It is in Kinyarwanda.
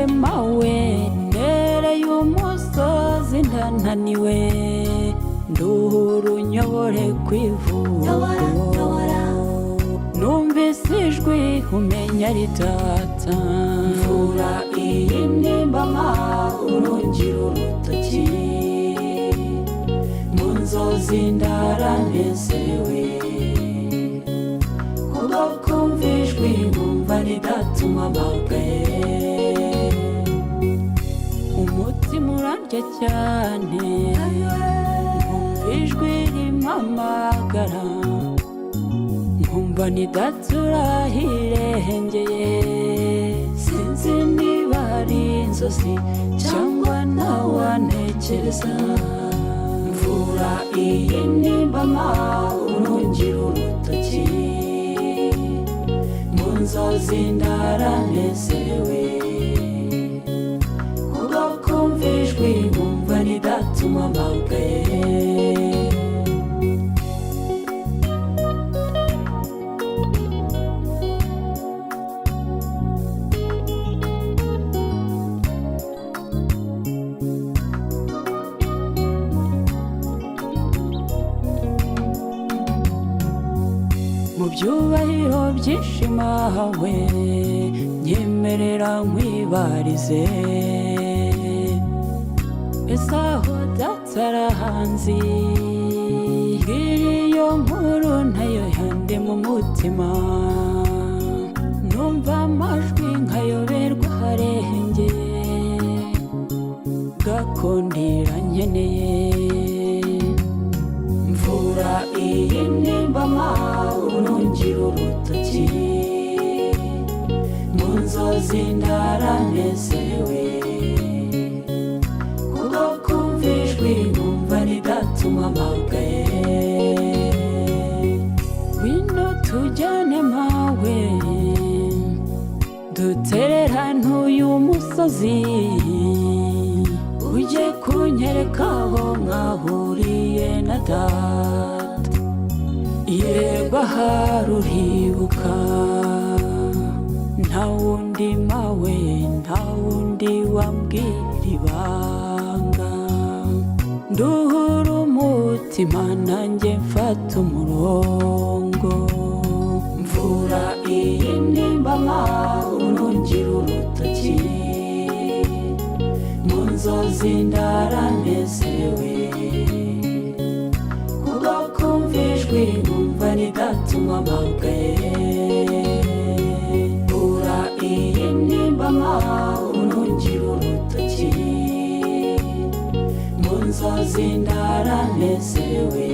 mawe ndereye umusozi ndananiwe nduhura unyobore kw'ivuriro numvise ijwi umenya ari data mvura iyi nimba urungira urutoki mu nzozi ndaranezerewe kubwo kumva ijwi nkumva ridatuma mpamagaye umutima urandya cyane nkumva ijwi rimpamagara nkumva nidatura hirengeye sinzi niba ari inzozi cyangwa ntawantekereza mvura iyi nimba urungira urutoki mu nzozi ndaranezerewe kubwo kumva ijwi nkumva ridatuma mpamagaye mu byubahiro byinshi mawe nyemerera nkwibarize ese aho data arahanzi mbwira iyo nkuru ntayo yande mu mutima numva amajwi nkayoberwa harengeye gakundira nkeneye mvura iyi nimba urungira urutoki mu nzozi ndaranezerewe kubwo kumva ijwi nkumva ridatuma mpamagaye wino tujyane mawe dutererane uyu musozi ujye kunyereka aho mwahuriye na data yego ahari uribuka nta wundi mawe nta wundi wambwira ibanga nduhura umutima nanjye mfata umurongo mvura iyi nimba urungira urutoki mu nzozi ndaranezerewe kubwo kumva ijwi nkumva ridatuma mpamagaye mvura iyi nimba urungira urutoki mu nzozi ndaranezerewe